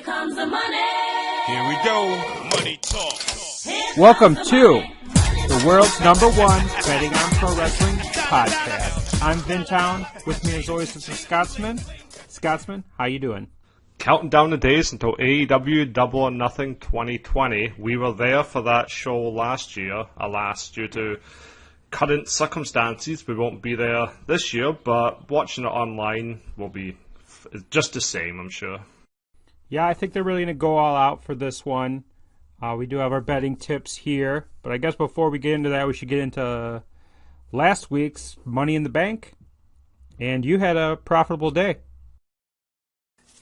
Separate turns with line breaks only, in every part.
Here comes the money.
Here we go. Money talk.
Welcome to the world's #1 betting on pro wrestling podcast. I'm Vin Town. With me as always is the Scotsman. Scotsman, how you doing?
Counting down the days until AEW Double or Nothing 2020. We were there for that show last year. Alas, due to current circumstances, we won't be there this year, but watching it online will be just the same, I'm sure.
Yeah, I think they're really going to go all out for this one. We do have our betting tips here, but I guess before we get into that, we should get into last week's Money in the Bank. And you had a profitable day.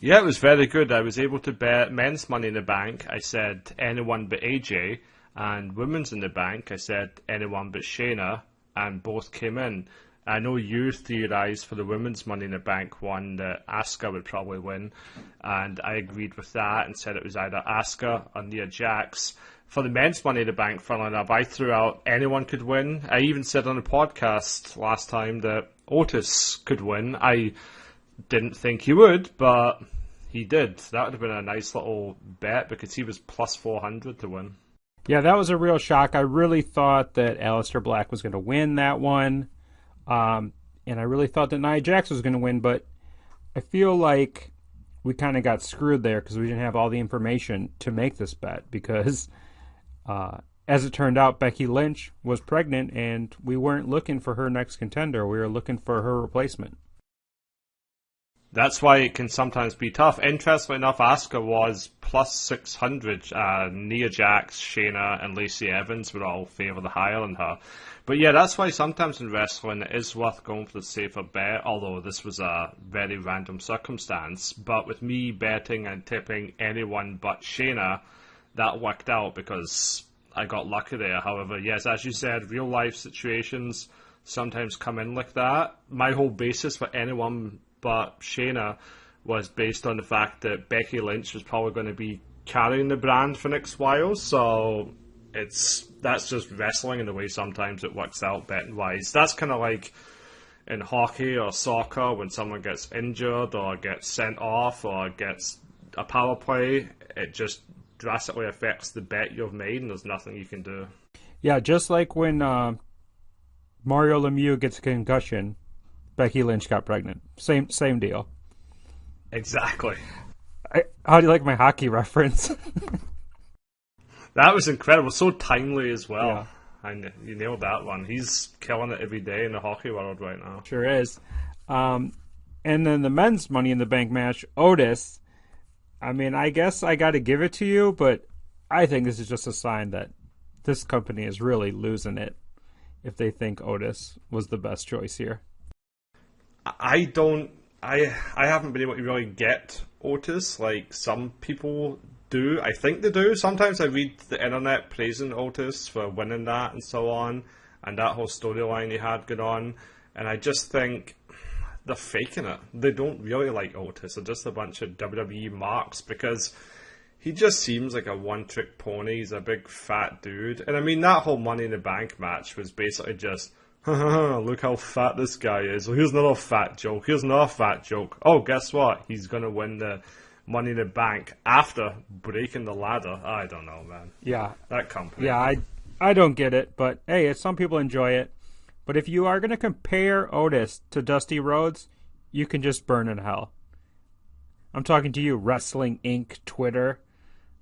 Yeah, it was very good. I was able to bet men's Money in the Bank. I said anyone but AJ. And women's in the bank, I said anyone but Shayna. And both came in. I know you theorised for the women's Money in the Bank one that Asuka would probably win, and I agreed with that and said it was either Asuka or Nia Jax. For the men's Money in the Bank, funnily enough, I threw out anyone could win. I even said on the podcast last time that Otis could win. I didn't think he would, but he did. That would have been a nice little bet because he was plus 400 to win.
Yeah, that was a real shock. I really thought that Aleister Black was going to win that one. And I really thought that Nia Jax was going to win, but I feel like we kind of got screwed there because we didn't have all the information to make this bet because, as it turned out, Becky Lynch was pregnant and we weren't looking for her next contender. We were looking for her replacement.
That's why it can sometimes be tough. Interestingly enough, Asuka was plus 600. Nia Jax, Shayna, and Lacey Evans would all favour the higher than her. But yeah, that's why sometimes in wrestling it is worth going for the safer bet, although this was a very random circumstance. But with me betting and tipping anyone but Shayna, that worked out because I got lucky there. However, yes, as you said, real life situations sometimes come in like that. My whole basis for anyone but Shayna was based on the fact that Becky Lynch was probably going to be carrying the brand for next while, so that's just wrestling in the way sometimes it works out betting wise. That's kind of like in hockey or soccer when someone gets injured or gets sent off or gets a power play, it just drastically affects the bet you've made and there's nothing you can do. Yeah,
just like when Mario Lemieux gets a concussion, Becky Lynch got pregnant. Same deal.
Exactly.
How do you like my hockey reference?
That was incredible. So timely as well.
Yeah.
And you nailed that one. He's killing it every day in the hockey world right now.
Sure is. And then the men's Money in the Bank match, Otis. I mean, I guess I got to give it to you, but I think this is just a sign that this company is really losing it if they think Otis was the best choice here.
I haven't been able to really get Otis like some people do. I think they do. Sometimes I read the internet praising Otis for winning that and so on, and that whole storyline he had going on, and I just think they're faking it. They don't really like Otis. They're just a bunch of WWE marks because he just seems like a one-trick pony. He's a big fat dude. And I mean, that whole Money in the Bank match was basically just, look how fat this guy is. Here's another fat joke. Here's another fat joke. Oh, guess what? He's going to win the Money in the Bank after breaking the ladder. I don't know, man.
Yeah.
That company.
Yeah, I don't get it, but hey, some people enjoy it. But if you are going to compare Otis to Dusty Rhodes, you can just burn in hell. I'm talking to you, Wrestling Inc. Twitter.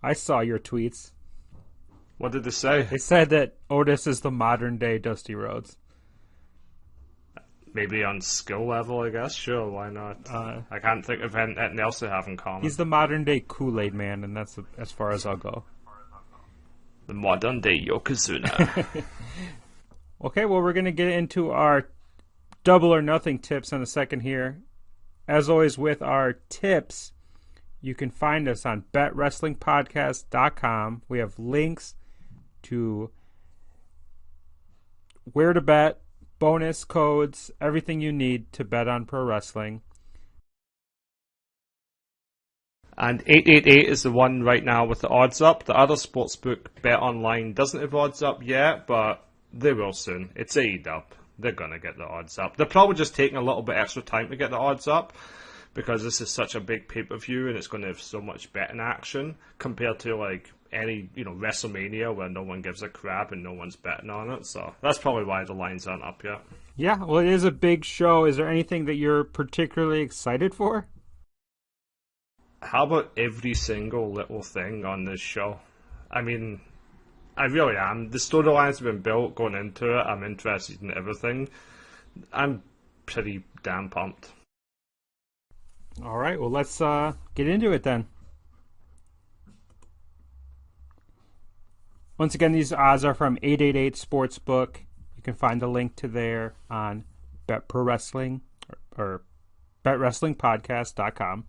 I saw your tweets.
What did they say?
They said that Otis is the modern day Dusty Rhodes.
Maybe on skill level, I guess. Sure, why not? I can't think of anything else they have in common.
He's the modern day Kool-Aid Man, and that's as far as I'll go.
The modern day Yokozuna.
Okay, well, we're going to get into our Double or Nothing tips in a second here. As always, with our tips, you can find us on betwrestlingpodcast.com. We have links to where to bet, bonus codes, everything you need to bet on pro wrestling.
And 888 is the one right now with the odds up. The other sportsbook, Bet Online, doesn't have odds up yet, but they will soon. It's AEW. They're going to get the odds up. They're probably just taking a little bit extra time to get the odds up. because this is such a big pay-per-view and it's going to have so much betting action compared to like any WrestleMania where no one gives a crap and no one's betting on it. So that's probably why the lines aren't up yet.
Yeah, well, it is a big show. Is there anything that you're particularly excited for?
How about every single little thing on this show? I mean, I really am. The storylines have been built going into it. I'm interested in everything. I'm pretty damn pumped.
All right, well, let's get into it then. Once again, these odds are from 888 Sportsbook. You can find the link to there on Bet Pro Wrestling or BetWrestlingPodcast.com.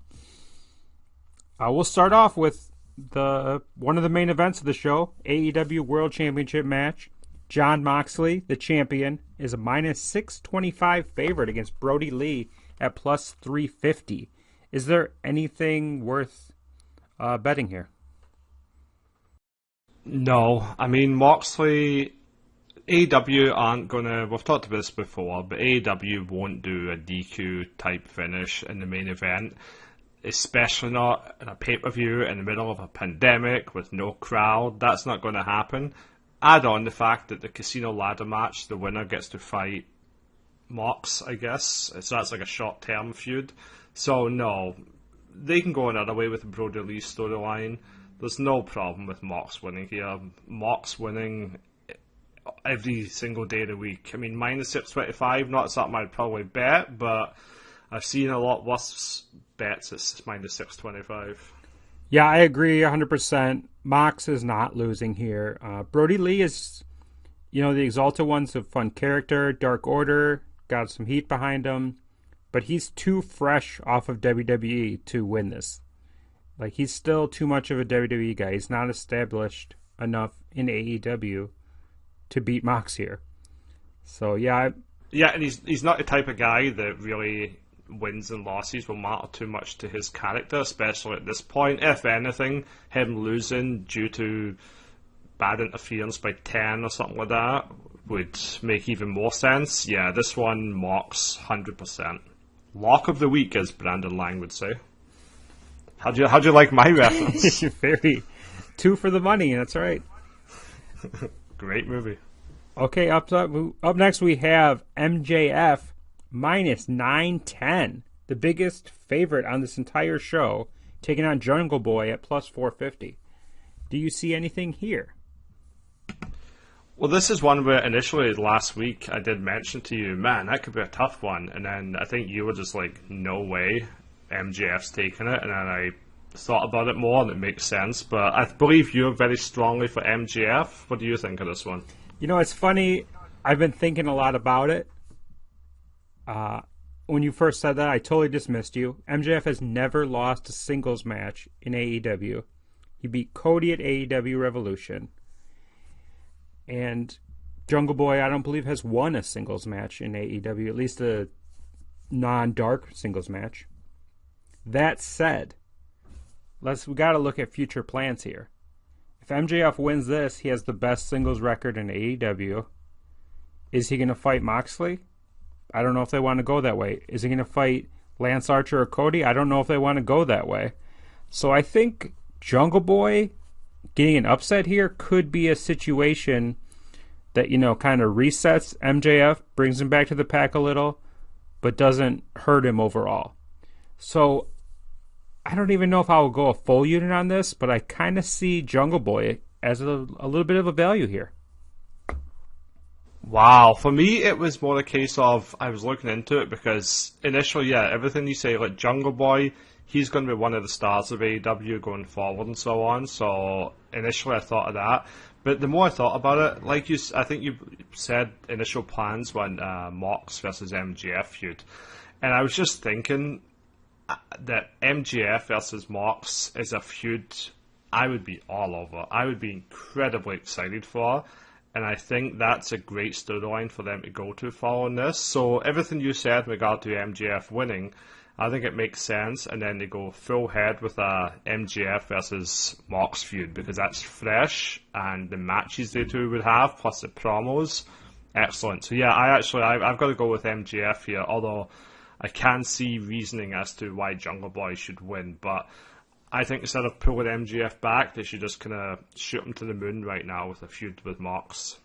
We'll start off with one of the main events of the show, AEW World Championship match. Jon Moxley, the champion, is a minus 625 favorite against Brody Lee at plus 350. Is there anything worth betting here?
No. I mean, Moxley, AEW aren't going to, we've talked about this before, but AEW won't do a DQ type finish in the main event, especially not in a pay-per-view in the middle of a pandemic with no crowd. That's not going to happen. Add on the fact that the casino ladder match, the winner gets to fight Mox, I guess. So that's like a short-term feud. So no, they can go another way with the Brody Lee storyline. There's no problem with Mox winning here. Mox winning every single day of the week. I mean, minus 625, not something I'd probably bet, but I've seen a lot worse bets at minus 625.
Yeah, I agree 100%. Mox is not losing here. Brody Lee is, the Exalted One's a fun character. Dark Order, got some heat behind him. But he's too fresh off of WWE to win this. Like, he's still too much of a WWE guy. He's not established enough in AEW to beat Mox here. So, yeah.
Yeah, and he's not the type of guy that really wins and losses will matter too much to his character, especially at this point. If anything, him losing due to bad interference by 10 or something like that would make even more sense. Yeah, this one, Mox, 100%. Lock of the week, as Brandon Lang would say. How'd you like my reference?
Very 2 for the money, that's right.
Great movie.
Okay, up next we have MJF minus 910, the biggest favorite on this entire show, taking on Jungle Boy at plus 450. Do you see anything here?
Well, this is one where initially last week I did mention to you, man, that could be a tough one. And then I think you were just like, no way, MJF's taking it. And then I thought about it more and it makes sense. But I believe you're very strongly for MJF. What do you think of this one?
It's funny. I've been thinking a lot about it. When you first said that, I totally dismissed you. MJF has never lost a singles match in AEW. He beat Cody at AEW Revolution. And Jungle Boy, I don't believe, has won a singles match in AEW, at least a non-dark singles match. That said, we got to look at future plans here. If MJF wins this, he has the best singles record in AEW. Is he going to fight Moxley? I don't know if they want to go that way. Is he going to fight Lance Archer or Cody? I don't know if they want to go that way. So I think Jungle Boy getting an upset here could be a situation that, kind of resets MJF, brings him back to the pack a little, but doesn't hurt him overall. So I don't even know if I will go a full unit on this, but I kind of see Jungle Boy as a little bit of a value here.
Wow, for me it was more a case of I was looking into it because initially, everything you say, like Jungle Boy, he's going to be one of the stars of AEW going forward and so on. So initially I thought of that, but the more I thought about it, I think you said initial plans when Mox versus MJF feud, and I was just thinking that MJF versus Mox is a feud I would be all over. I would be incredibly excited for. And I think that's a great storyline for them to go to following this. So everything you said in regard to MJF winning, I think it makes sense. And then they go full head with a MJF versus Mox feud because that's fresh. And the matches they two would have, plus the promos, excellent. So yeah, I've got to go with MJF here. Although I can see reasoning as to why Jungle Boy should win, but I think instead of pulling MJF back, they should just kind of shoot him to the moon right now with a feud with Mox.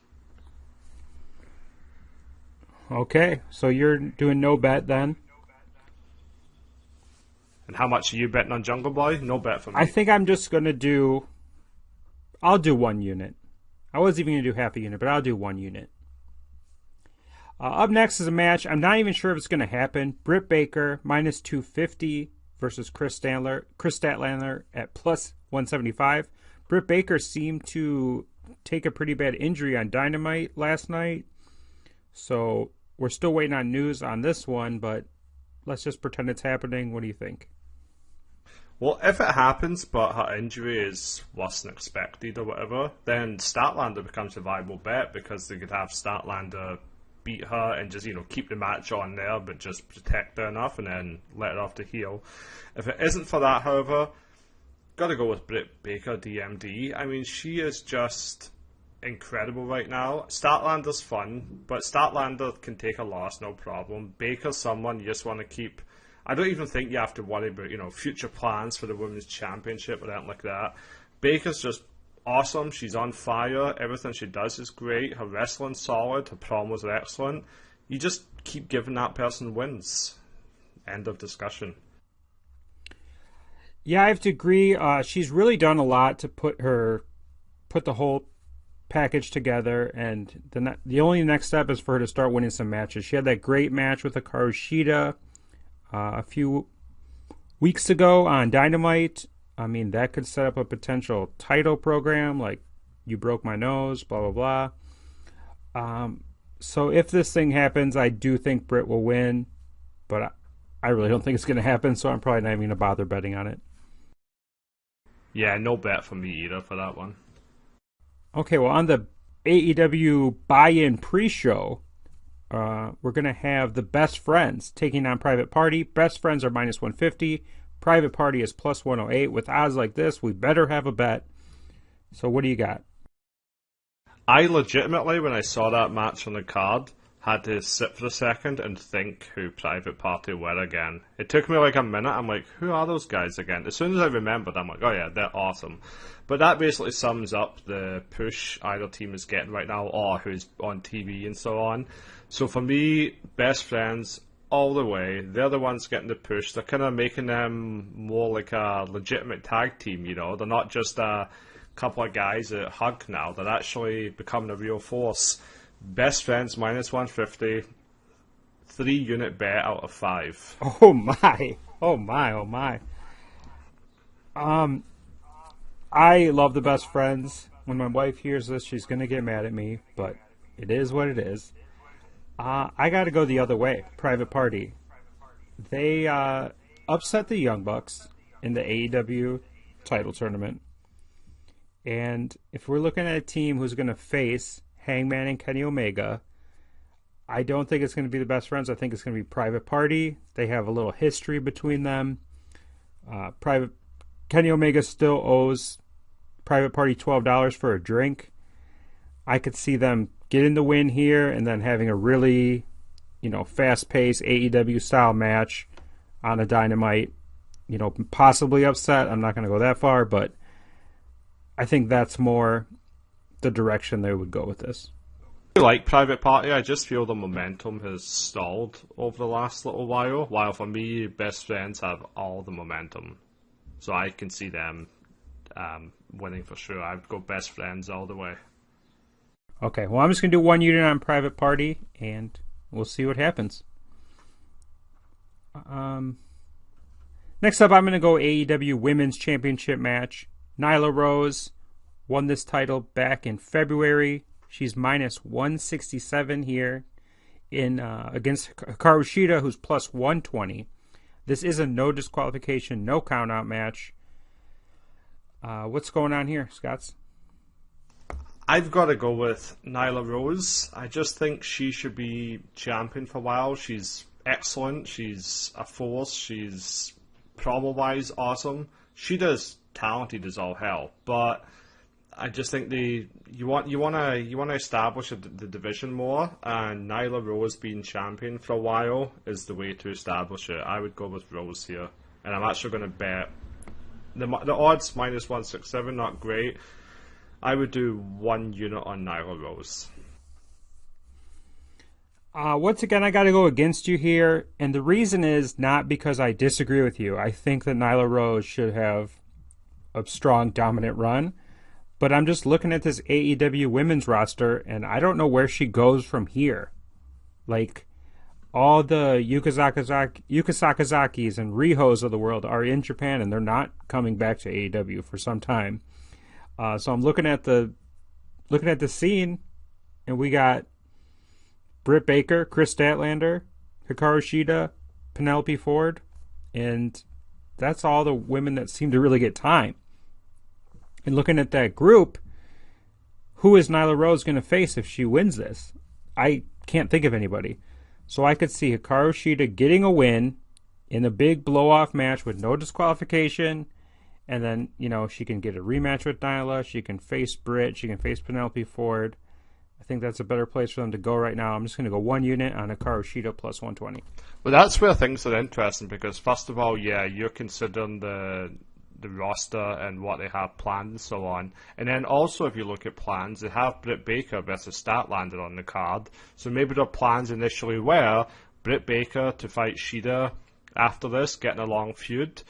Okay, so you're doing no bet then?
And how much are you betting on Jungle Boy? No bet for me.
I think I'm just going to do... I'll do 1 unit. I was even going to do half a unit, but I'll do 1 unit. Up next is a match. I'm not even sure if it's going to happen. Britt Baker, minus 250 versus Chris Statlander at plus 175. Britt Baker seemed to take a pretty bad injury on Dynamite last night. So we're still waiting on news on this one, but let's just pretend it's happening. What do you think?
Well, if it happens, but her injury is worse than expected or whatever, then Statlander becomes a viable bet because they could have Statlander beat her and just, keep the match on there, but just protect her enough and then let her off to heal. If it isn't for that, however, gotta go with Britt Baker, DMD. I mean, she is just incredible right now. Statlander's fun, but Statlander can take a loss, no problem. Baker's someone you just want to keep. I don't even think you have to worry about, future plans for the Women's Championship or anything like that. Baker's just awesome. She's on fire. Everything she does is great. Her wrestling's solid. Her promos are excellent. You just keep giving that person wins. End of discussion.
Yeah, I have to agree. She's really done a lot to put the whole package together, and the only next step is for her to start winning some matches. She had that great match with Hikaru Shida a few weeks ago on Dynamite. I mean, that could set up a potential title program, like You Broke My Nose, blah, blah, blah. So if this thing happens, I do think Britt will win, but I really don't think it's going to happen, so I'm probably not even going to bother betting on it.
Yeah, no bet for me either for that one.
Okay, well, on the AEW buy-in pre-show, we're going to have the Best Friends taking on Private Party. Best Friends are minus 150. Private Party is plus 108. With odds like this, we better have a bet. So what do you got?
I legitimately, when I saw that match on the card, had to sit for a second and think who Private Party were again. It took me like a minute. I'm like, who are those guys again? As soon as I remembered, I'm like, oh yeah, they're awesome. But that basically sums up the push either team is getting right now or who's on TV and so on. So for me, Best Friends all the way. They're the ones getting the push. They're kind of making them more like a legitimate tag team, They're not just a couple of guys that hug now. They're actually becoming a real force. Best Friends minus 150. 3 unit bet out of 5.
Oh my. Oh my. Oh my. I love the Best Friends. When my wife hears this, she's going to get mad at me, but it is what it is. I got to go the other way. Private Party. They upset the Young Bucks in the AEW title tournament. And if we're looking at a team who's going to face Hangman and Kenny Omega, I don't think it's going to be the Best Friends. I think it's going to be Private Party. They have a little history between them. Kenny Omega still owes Private Party $12 for a drink. I could see them getting the win here and then having a really, fast-paced AEW-style match on a Dynamite. Possibly upset. I'm not going to go that far, but I think that's more the direction they would go with this.
I like Private Party. I just feel the momentum has stalled over the last little while. While for me, Best Friends have all the momentum. So I can see them winning for sure. I'd go Best Friends all the way.
Okay, well, I'm just going to do 1 unit on Private Party, and we'll see what happens. Next up, I'm going to go AEW Women's Championship match. Nyla Rose won this title back in February. She's minus 167 here against Hikaru Shida, who's plus 120. This is a no disqualification, no count-out match. What's going on here, Scots?
I've got to go with Nyla Rose. I just think she should be champion for a while. She's excellent. She's a force. She's promo-wise awesome. She does talented as all hell. But I just think you want to establish the division more, and Nyla Rose being champion for a while is the way to establish it. I would go with Rose here, and I'm actually going to bet the odds -167, not great. I would do 1 unit on Nyla Rose.
Once again, I got to go against you here, and the reason is not because I disagree with you. I think that Nyla Rose should have a strong, dominant run, but I'm just looking at this AEW women's roster, and I don't know where she goes from here. Like, all the Yuka Sakazakis and Rihos of the world are in Japan, and they're not coming back to AEW for some time. So I'm looking at the scene, and we got Britt Baker, Chris Statlander, Hikaru Shida, Penelope Ford, and that's all the women that seem to really get time. And looking at that group, who is Nyla Rose going to face if she wins this? I can't think of anybody. So I could see Hikaru Shida getting a win in a big blow-off match with no disqualification, and then, she can get a rematch with Nyla, she can face Britt, she can face Penelope Ford. I think that's a better place for them to go right now. I'm just going to go 1 unit on Hikaru Shida plus 120.
Well, that's where things are interesting, because first of all, you're considering the roster and what they have planned and so on. And then also, if you look at plans, they have Britt Baker versus Statlander on the card. So maybe their plans initially were Britt Baker to fight Shida after this, getting a long feud.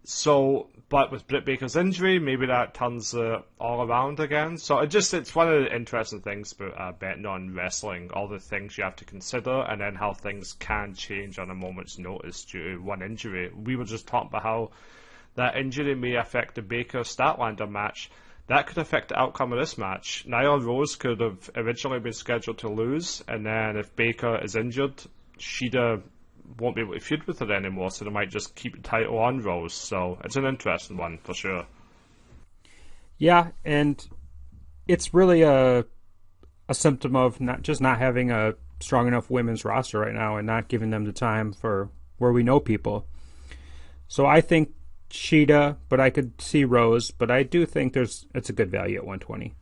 So, but with Britt Baker's injury, maybe that turns all around again. So it's one of the interesting things about betting on wrestling, all the things you have to consider, and then how things can change on a moment's notice due to one injury. We were just talking about how that injury may affect the Baker-Statlander match. That could affect the outcome of this match. Nyla Rose could have originally been scheduled to lose, and then if Baker is injured, Shida won't be able to feud with her anymore, so they might just keep the title on Rose. So it's an interesting one for sure.
Yeah, and it's really a symptom of not having a strong enough women's roster right now and not giving them the time for where we know people. So I think Shida, but I could see Rose, but I do think it's a good value at 120.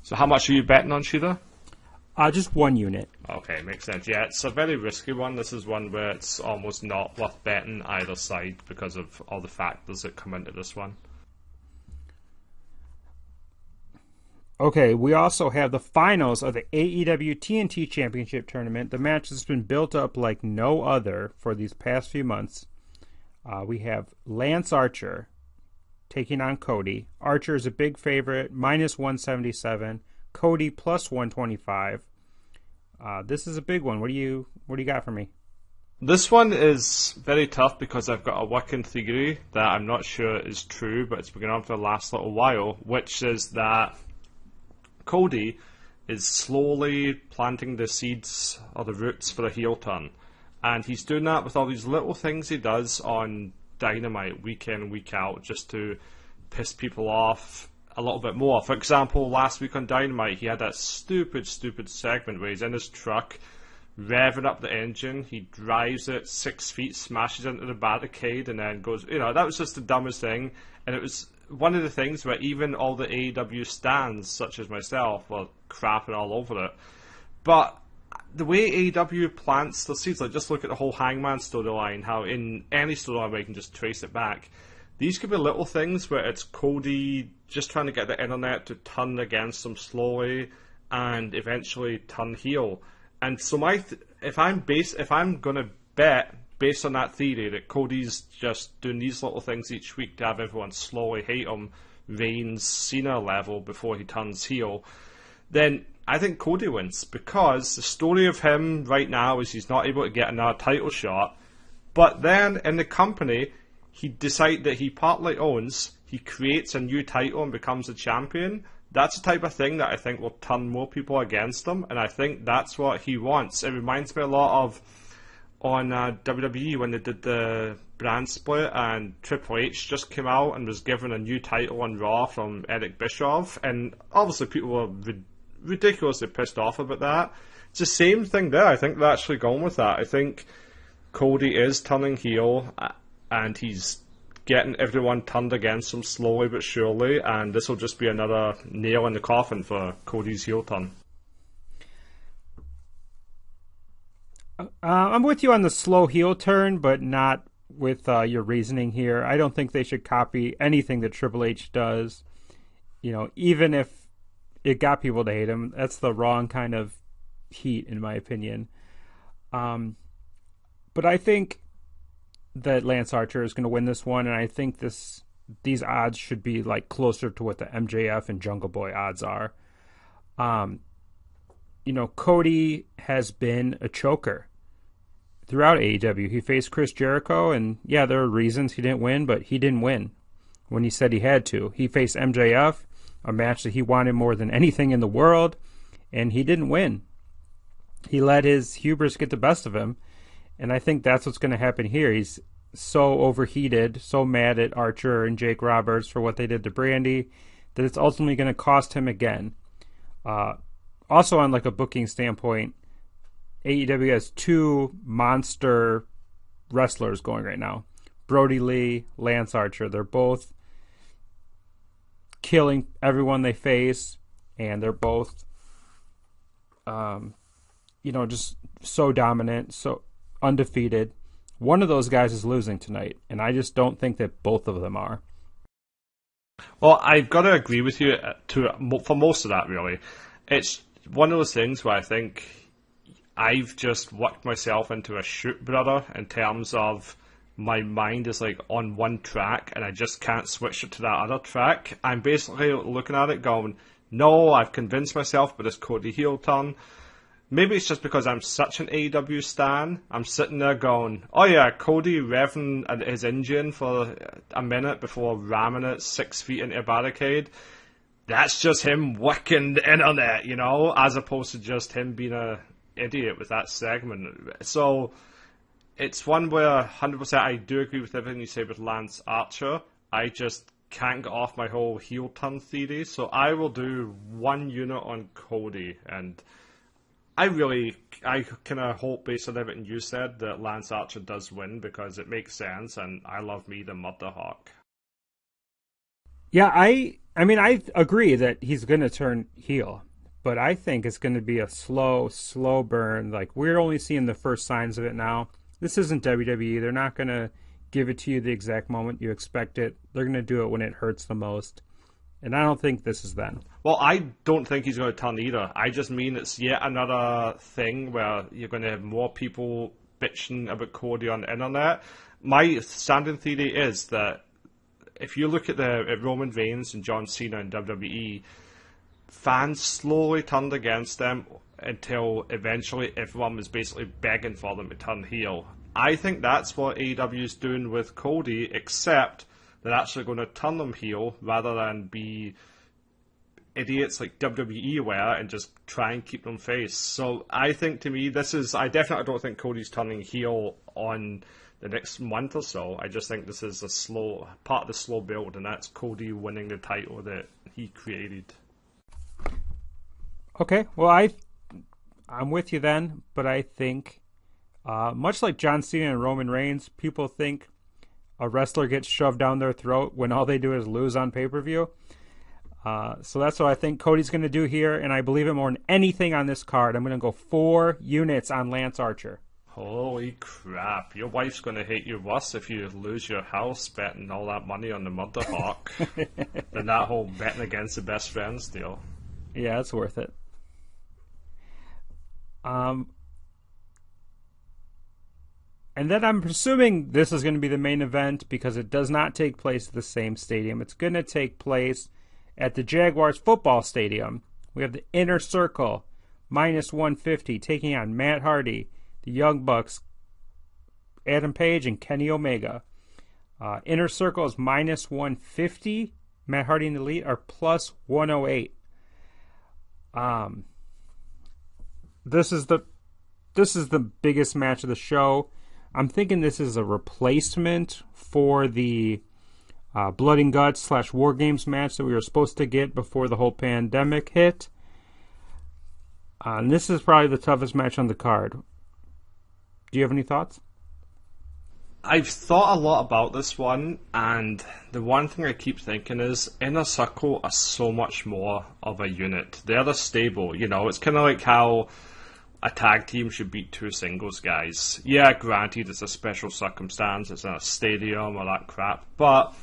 So how much are you betting on Shida?
Just 1 unit.
Okay, makes sense. Yeah, it's a very risky one. This is one where it's almost not worth betting either side because of all the factors that come into this one.
Okay, we also have the finals of the AEW TNT Championship Tournament. The match has been built up like no other for these past few months. We have Lance Archer taking on Cody. Archer is a big favorite, -177. Cody plus 125. This is a big one. What do you got for me?
This one is very tough because I've got a working theory that I'm not sure is true, but it's been going on for the last little while, which is that Cody is slowly planting the seeds or the roots for a heel turn. And he's doing that with all these little things he does on Dynamite week in, week out, just to piss people off a little bit more. For example, last week on Dynamite, he had that stupid segment where he's in his truck, revving up the engine, he drives it 6 feet, smashes into the barricade, and then goes, that was just the dumbest thing. And it was one of the things where even all the AEW stans, such as myself, were crapping all over it. But the way AEW plants the seeds, like just look at the whole Hangman storyline, how in any storyline where you can just trace it back, these could be little things where it's Cody just trying to get the internet to turn against him slowly and eventually turn heel. And so if I'm gonna bet based on that theory that Cody's just doing these little things each week to have everyone slowly hate him, Reigns, Cena level before he turns heel, then I think Cody wins, because the story of him right now is he's not able to get another title shot, but then in the company he decides that he partly owns, he creates a new title and becomes a champion. That's the type of thing that I think will turn more people against him, and I think that's what he wants. It reminds me a lot of on WWE when they did the brand split and Triple H just came out and was given a new title on Raw from Eric Bischoff, and obviously people were ridiculously pissed off about that. It's the same thing there. I think they're actually going with that. I think Cody is turning heel and he's getting everyone turned against him slowly but surely, and this will just be another nail in the coffin for Cody's heel turn.
I'm with you on the slow heel turn, but not with your reasoning here. I don't think they should copy anything that Triple H does. Even if it got people to hate him, that's the wrong kind of heat, in my opinion. But I think that Lance Archer is going to win this one, and I think these odds should be like closer to what the MJF and Jungle Boy odds are. Cody has been a choker throughout AEW. He faced Chris Jericho, and yeah, there are reasons he didn't win, but he didn't win when he said he had to. He faced MJF, a match that he wanted more than anything in the world, and he didn't win. He let his hubris get the best of him, and I think that's what's going to happen here. He's so overheated, so mad at Archer and Jake Roberts for what they did to Brandy, that it's ultimately going to cost him again. Also, on like a booking standpoint, AEW has two monster wrestlers going right now. Brody Lee, Lance Archer. They're both killing everyone they face, and they're both, just so dominant, so undefeated. One of those guys is losing tonight, and I just don't think that both of them are.
Well, I've got to agree with you for most of that, really. It's one of those things where I think I've just worked myself into a shoot brother in terms of my mind is like on one track and I just can't switch it to that other track. I'm basically looking at it going, no, I've convinced myself by this Cody heel turn. Maybe it's just because I'm such an AEW stan. I'm sitting there going, oh yeah, Cody revving his engine for a minute before ramming it 6 feet into a barricade. That's just him wicking the internet, as opposed to just him being a idiot with that segment. So it's one where 100% I do agree with everything you say with Lance Archer. I just can't get off my whole heel turn theory. So I will do 1 unit on Cody, and I kind of hope, based on everything you said, that Lance Archer does win, because it makes sense, and I love me the Murderhawk.
Yeah, I agree that he's going to turn heel, but I think it's going to be a slow burn. Like, we're only seeing the first signs of it now. This isn't WWE. They're not going to give it to you the exact moment you expect it. They're going to do it when it hurts the most. And I don't think this is then.
Well, I don't think he's going to turn either. I just mean it's yet another thing where you're going to have more people bitching about Cody on the internet. My standing theory is that if you look at Roman Reigns and John Cena in WWE, fans slowly turned against them until eventually everyone was basically begging for them to turn heel. I think that's what AEW is doing with Cody, except they're actually going to turn them heel rather than be idiots like WWE were and just try and keep them face. So I think, to me, I definitely don't think Cody's turning heel on the next month or so. I just think this is a part of the slow build, and that's Cody winning the title that he created.
Okay, well, I'm with you then, but I think, much like John Cena and Roman Reigns, people think a wrestler gets shoved down their throat when all they do is lose on pay-per-view. So that's what I think Cody's going to do here, and I believe it more than anything on this card. I'm going to go 4 units on Lance Archer.
Holy crap. Your wife's going to hate you worse if you lose your house betting all that money on the Murderhawk than that whole betting against the best friends deal.
Yeah, it's worth it. And then I'm presuming this is going to be the main event because it does not take place at the same stadium. It's going to take place at the Jaguars football stadium. We have the Inner Circle, minus 150, taking on Matt Hardy, the Young Bucks, Adam Page, and Kenny Omega. Inner Circle is minus 150. Matt Hardy and the Elite are plus 108. This is the biggest match of the show. I'm thinking this is a replacement for the Blood and Guts / War Games match that we were supposed to get before the whole pandemic hit. And this is probably the toughest match on the card. Do you have any thoughts?
I've thought a lot about this one, and the one thing I keep thinking is Inner Circle are so much more of a unit. They're the stable, it's kind of like how a tag team should beat two singles guys. Yeah, granted, it's a special circumstance, it's in a stadium, all that crap, but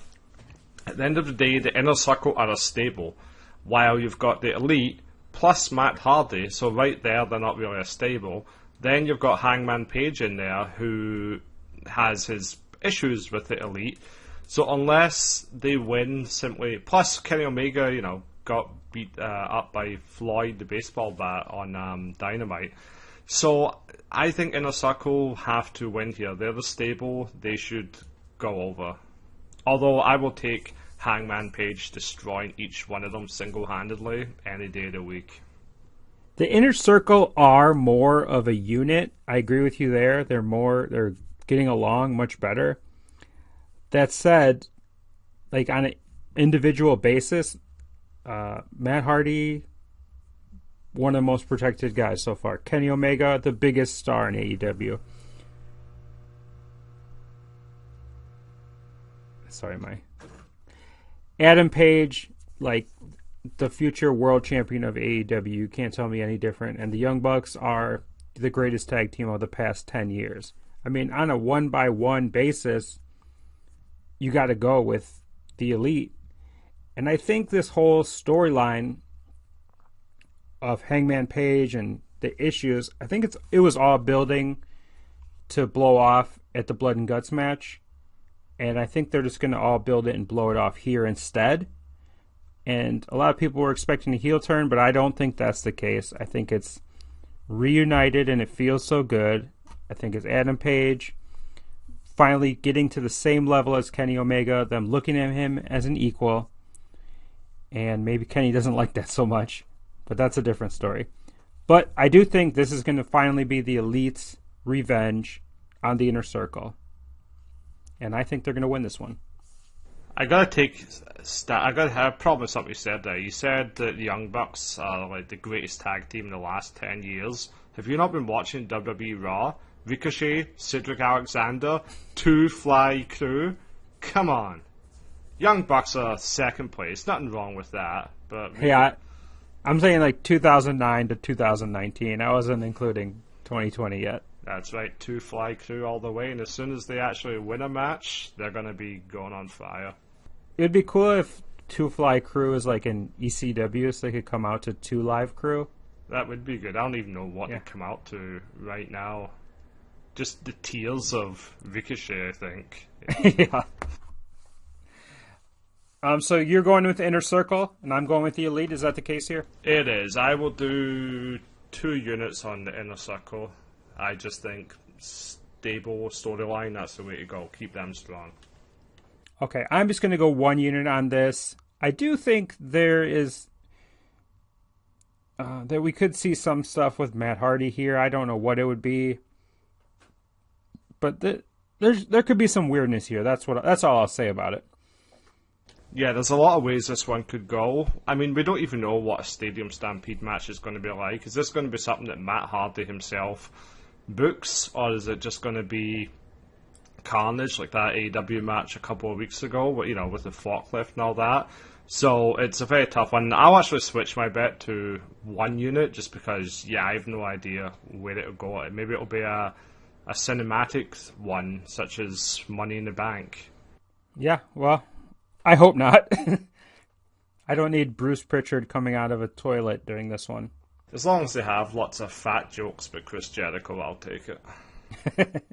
at the end of the day, the Inner Circle are a stable, while you've got the Elite plus Matt Hardy, so right there, they're not really a stable. Then you've got Hangman Page in there, who has his issues with the Elite. So unless they win simply... Plus, Kenny Omega, got beat up by Floyd, the baseball bat, on Dynamite. So I think Inner Circle have to win here. They're the stable. They should go over. Although I will take Hangman Page destroying each one of them single-handedly any day of the week.
The Inner Circle are more of a unit. I agree with you there. They're getting along much better. That said, like on an individual basis, Matt Hardy, one of the most protected guys so far. Kenny Omega, the biggest star in AEW. Sorry, Adam Page, like the future world champion of AEW. You can't tell me any different. And the Young Bucks are the greatest tag team of the past 10 years. I mean, on a one-by-one basis, you got to go with the Elite. And I think this whole storyline of Hangman Page and the issues, I think it was all building to blow off at the Blood and Guts match. And I think they're just going to all build it and blow it off here instead. And a lot of people were expecting a heel turn, but I don't think that's the case. I think it's reunited and it feels so good. I think it's Adam Page finally getting to the same level as Kenny Omega, them looking at him as an equal. And maybe Kenny doesn't like that so much, but that's a different story. But I do think this is going to finally be the Elite's revenge on the Inner Circle. And I think they're going to win this one.
I gotta have a problem with something you said there. You said that the Young Bucks are like the greatest tag team in the last 10 years. Have you not been watching WWE Raw? Ricochet, Cedric Alexander, Two Fly Crew? Come on. Young Bucks are second place. Nothing wrong with that. But
yeah, I'm saying like 2009 to 2019. I wasn't including 2020 yet.
That's right, Two Fly Crew all the way. And as soon as they actually win a match, they're going to be going on fire.
It'd be cool if Two Fly Crew is like an ECW, so they could come out to Two Live Crew.
That would be good. I don't even know what to come out to right now. Just the tears of Ricochet, I think.
Yeah. So you're going with the Inner Circle, and I'm going with the Elite. Is that the case here?
It is. I will do 2 units on the Inner Circle. I just think stable storyline, that's the way to go. Keep them strong.
Okay, I'm just going to go 1 unit on this. I do think there is... that we could see some stuff with Matt Hardy here. I don't know what it would be. But there could be some weirdness here. That's all I'll say about it.
Yeah, there's a lot of ways this one could go. I mean, we don't even know what a Stadium Stampede match is going to be like. Is this going to be something that Matt Hardy himself books, or is it just going to be Carnage, like that AEW match a couple of weeks ago, with the forklift and all that? So it's a very tough one. I'll actually switch my bet to 1 unit, just because, I have no idea where it'll go. Maybe it'll be a cinematic one, such as Money in the Bank.
Yeah, well, I hope not. I don't need Bruce Pritchard coming out of a toilet during this one.
As long as they have lots of fat jokes about Chris Jericho, I'll take it.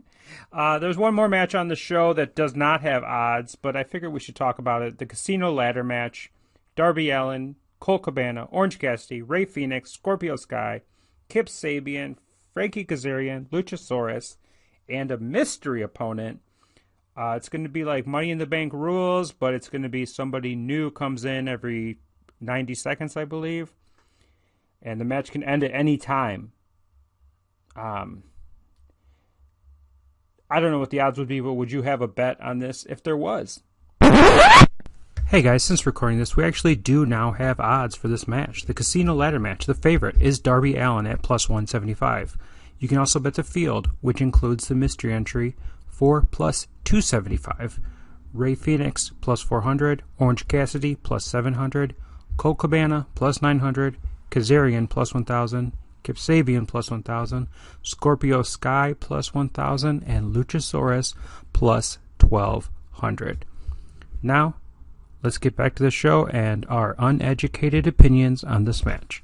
There's one more match on the show that does not have odds, but I figured we should talk about it. The Casino Ladder match. Darby Allin, Colt Cabana, Orange Cassidy, Rey Fenix, Scorpio Sky, Kip Sabian, Frankie Kazarian, Luchasaurus, and a mystery opponent. It's going to be like Money in the Bank rules, but it's going to be somebody new comes in every 90 seconds, I believe. And the match can end at any time. I don't know what the odds would be, but would you have a bet on this if there was? Hey guys, since recording this, we actually do now have odds for this match. The Casino Ladder match, the favorite, is Darby Allin at plus 175. You can also bet the field, which includes the mystery entry 4 plus 275. Ray Phoenix plus 400. Orange Cassidy plus 700. Colt Cabana plus 900. Kazarian plus 1,000. Kip Sabian plus 1,000. Scorpio Sky plus 1,000. And Luchasaurus plus 1,200. Now, let's get back to the show and our uneducated opinions on this match.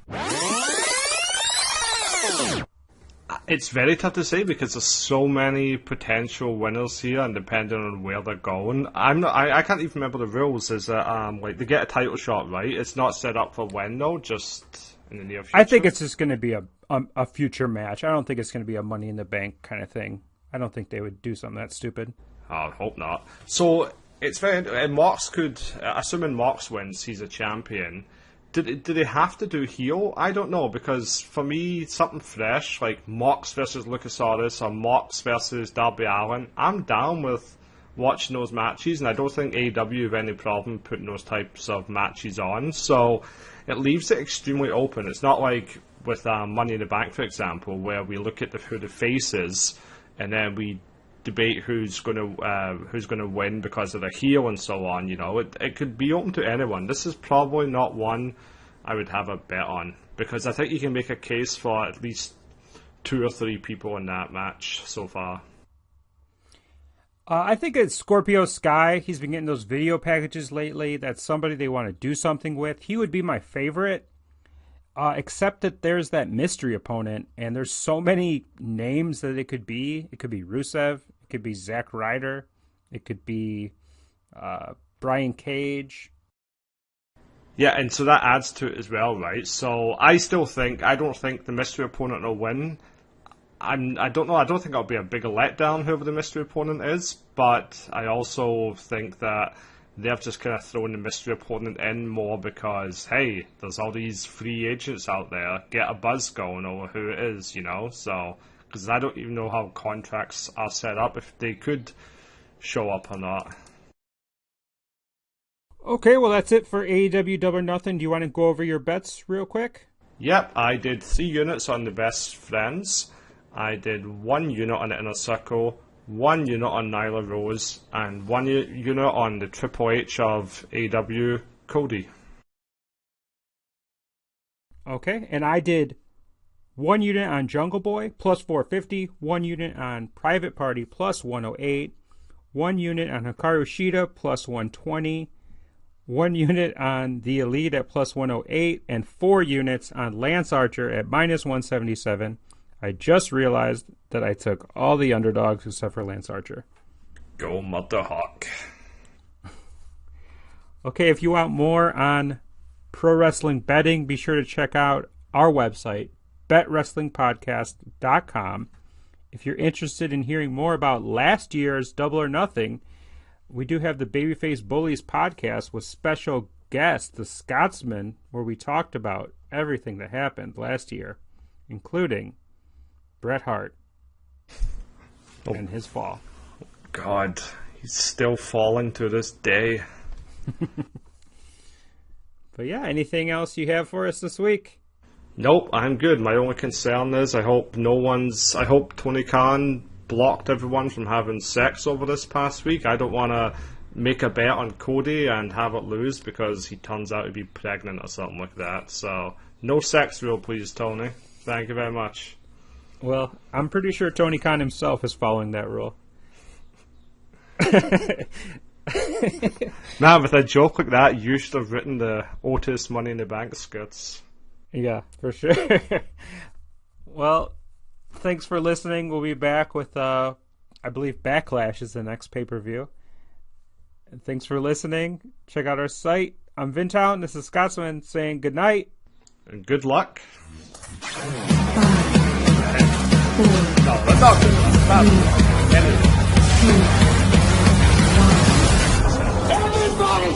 It's very tough to say because there's so many potential winners here, and depending on where they're going, I can't even remember the rules. Is that like they get a title shot, right? It's not set up for when though, just in the near future.
I think it's just going to be a future match. I don't think it's going to be a Money in the Bank kind of thing. I don't think they would do something that stupid.
I hope not. So it's very. And Mox could, assuming Mox wins, he's a champion. Do they have to do heel? I don't know, because for me, something fresh, like Mox versus Luchasaurus or Mox versus Darby Allin, I'm down with watching those matches, and I don't think AEW have any problem putting those types of matches on. So it leaves it extremely open. It's not like with Money in the Bank, for example, where we look at who the face is, and then we debate who's going to win because of the heel and so on. You know, it could be open to anyone. This is probably not one I would have a bet on, because I think you can make a case for at least 2 or 3 people in that match so far.
I think it's Scorpio Sky. He's been getting those video packages lately. That's somebody they want to do something with. He would be my favorite, except that there's that mystery opponent, and there's so many names that it could be. It could be Rusev. It could be Zack Ryder. It could be Brian Cage.
Yeah, and so that adds to it as well, right? So I don't think the mystery opponent will win. I don't know. I don't think it'll be a bigger letdown whoever the mystery opponent is, but I also think that they've just kind of thrown the mystery opponent in more because, hey, there's all these free agents out there. Get a buzz going over who it is, you know? So, because I don't even know how contracts are set up, if they could show up or not.
Okay, well, that's it for AEW Double or Nothing. Do you want to go over your bets real quick?
Yep, I did 3 units on the Best Friends. I did 1 unit on the Inner Circle, 1 unit on Nyla Rose, and 1 unit on the Triple H of AEW, Cody.
Okay, and I did 1 unit on Jungle Boy, plus 450, 1 unit on Private Party, plus 108, 1 unit on Hikaru Shida, plus 120, 1 unit on The Elite at plus 108, and 4 units on Lance Archer at minus 177. I just realized that I took all the underdogs except for Lance Archer.
Go Motherhawk.
Okay, if you want more on pro wrestling betting, be sure to check out our website, betwrestlingpodcast.com. If you're interested in hearing more about last year's Double or Nothing, we do have the Babyface Bullies podcast with special guest, the Scotsman, where we talked about everything that happened last year, including Bret Hart and his fall.
God, he's still falling to this day.
But yeah, anything else you have for us this week?
Nope, I'm good. My only concern is I hope Tony Khan blocked everyone from having sex over this past week. I don't want to make a bet on Cody and have it lose because he turns out to be pregnant or something like that. So, no sex rule, please, Tony. Thank you very much.
Well, I'm pretty sure Tony Khan himself is following that rule.
Man, with a joke like that, you should have written the Otis Money in the Bank skits.
Yeah, for sure. Well, thanks for listening. We'll be back with, I believe, Backlash is the next pay-per-view. And thanks for listening. Check out our site. I'm Vintown. This is Scotsman saying good night.
And good luck. No, that's not good. That's bad. Everybody!